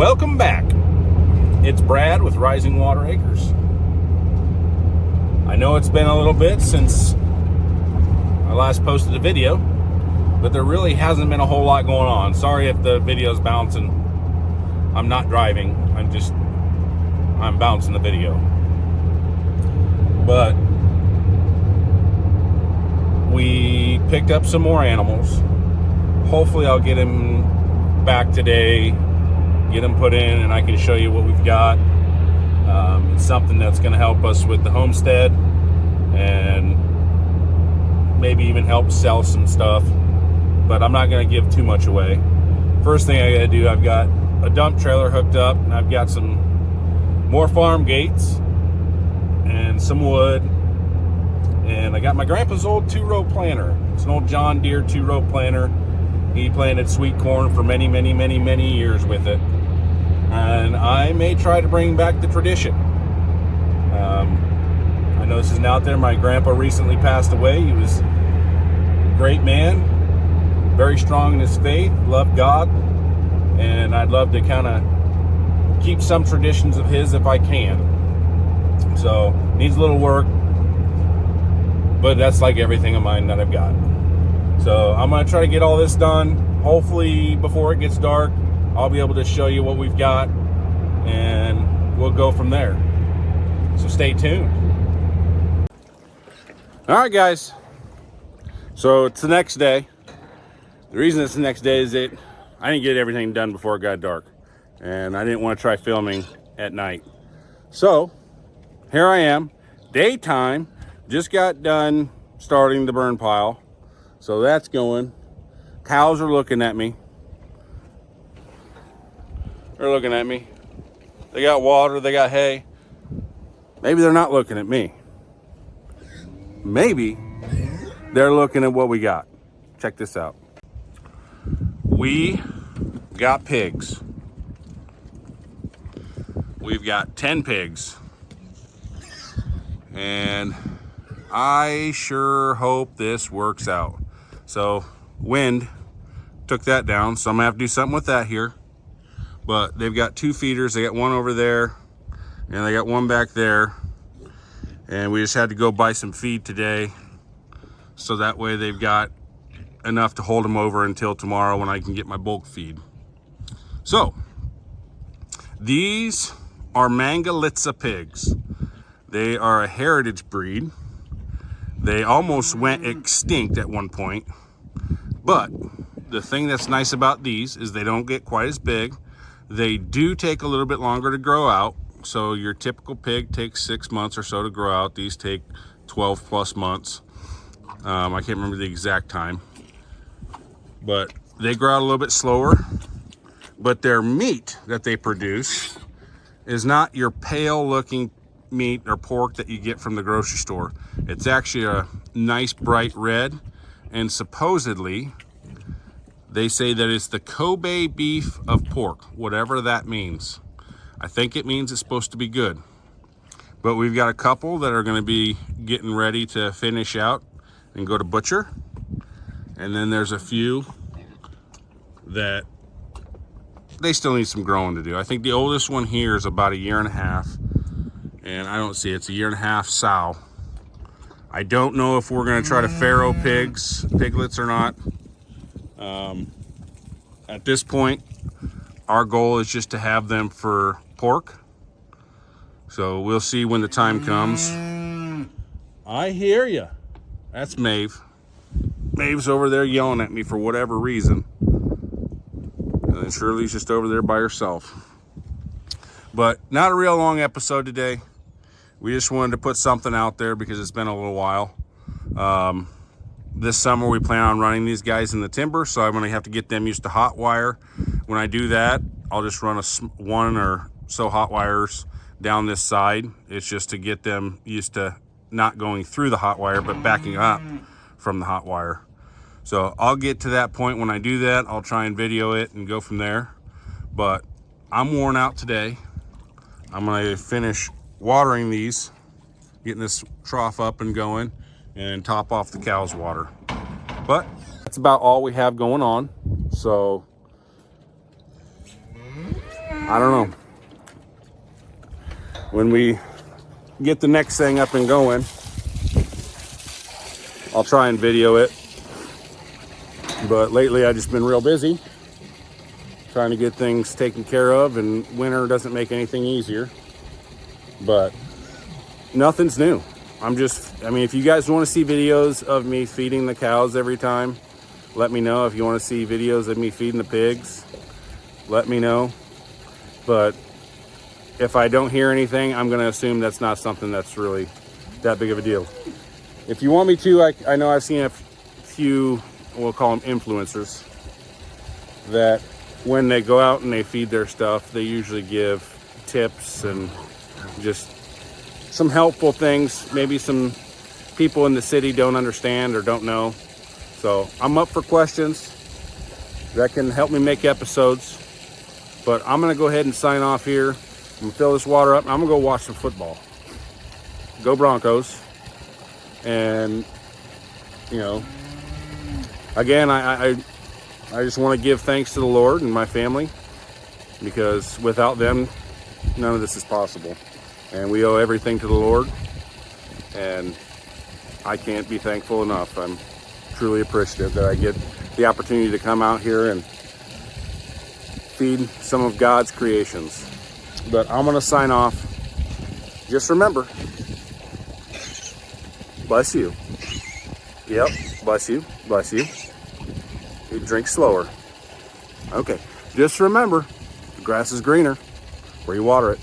Welcome back. It's Brad with Rising Water Acres. I know it's been a little bit since I last posted a video, but there really hasn't been a whole lot going on. Sorry if the video's bouncing. I'm not driving. I'm bouncing the video. But we picked up some more animals. Hopefully I'll get him back today, get them put in, and I can show you what we've got. It's something that's going to help us with the homestead and maybe even help sell some stuff, but I'm not going to give too much away. First thing I got to do, I've got a dump trailer hooked up, and I've got some more farm gates and some wood, and I got my grandpa's old 2-row planter. It's an old John Deere 2-row planter. He planted sweet corn for many years with it. And I may try to bring back the tradition. I know this isn't out there. My grandpa recently passed away. He was a great man, very strong in his faith, loved God. And I'd love to kind of keep some traditions of his if I can. So, needs a little work, but that's like everything of mine that I've got. So I'm going to try to get all this done. Hopefully before it gets dark, I'll be able to show you what we've got, and we'll go from there. So stay tuned. All right, guys. So it's the next day. The reason it's the next day is that I didn't get everything done before it got dark, and I didn't want to try filming at night. So here I am, daytime. Just got done starting the burn pile. So that's going. Cows are looking at me. They're looking at me. They got water, they got hay. Maybe they're not looking at me. Maybe they're looking at what we got. Check this out. We got pigs. We've got 10 pigs. And I sure hope this works out. So wind took that down, so I'm gonna have to do something with that here. But they've got 2 feeders. They got one over there and they got one back there, and we just had to go buy some feed today, so that way they've got enough to hold them over until tomorrow when I can get my bulk feed. So these are Mangalitza pigs. They are a heritage breed. They almost went extinct at one point, but the thing that's nice about these is they don't get quite as big. They do take a little bit longer to grow out. So your typical pig takes 6 months or so to grow out. These take 12 plus months. I can't remember the exact time, but they grow out a little bit slower. But their meat that they produce is not your pale looking meat or pork that you get from the grocery store. It's actually a nice bright red, and supposedly they say that it's the Kobe beef of pork, whatever that means. I think it means it's supposed to be good. But we've got a couple that are going to be getting ready to finish out and go to butcher, and then there's a few that they still need some growing to do. I think the oldest one here is about 1.5 years. And I don't see it. It's 1.5 years sow. I don't know if we're going to try to farrow piglets or not. At this point, our goal is just to have them for pork. So we'll see when the time comes. I hear you. That's Maeve. Maeve's over there yelling at me for whatever reason. And then Shirley's just over there by herself. But not a real long episode today. We just wanted to put something out there because it's been a little while. This summer we plan on running these guys in the timber, so I'm going to have to get them used to hot wire. When I do that, I'll just run one or so hot wires down this side. It's just to get them used to not going through the hot wire, but backing up from the hot wire. So I'll get to that point. When I do that, I'll try and video it and go from there. But I'm worn out today. I'm going to finish watering these, getting this trough up and going, and top off the cow's water. But that's about all we have going on. So I don't know. When we get the next thing up and going, I'll try and video it. But lately I've just been real busy trying to get things taken care of, and winter doesn't make anything easier. But nothing's new. I mean, if you guys want to see videos of me feeding the cows every time, let me know. If you want to see videos of me feeding the pigs, let me know. But if I don't hear anything, I'm going to assume that's not something that's really that big of a deal. If you want me to, I know I've seen a few, we'll call them influencers, that when they go out and they feed their stuff, they usually give tips and just some helpful things. Maybe some people in the city don't understand or don't know. So I'm up for questions that can help me make episodes. But I'm going to go ahead and sign off here. I'm going to fill this water up. I'm going to go watch some football. Go Broncos. And, you know, again, I just want to give thanks to the Lord and my family, because without them, none of this is possible. And we owe everything to the Lord, and I can't be thankful enough. I'm truly appreciative that I get the opportunity to come out here and feed some of God's creations. But I'm going to sign off. Just remember, bless you. Yep, bless you, bless you. You drink slower. Okay, just remember, the grass is greener where you water it.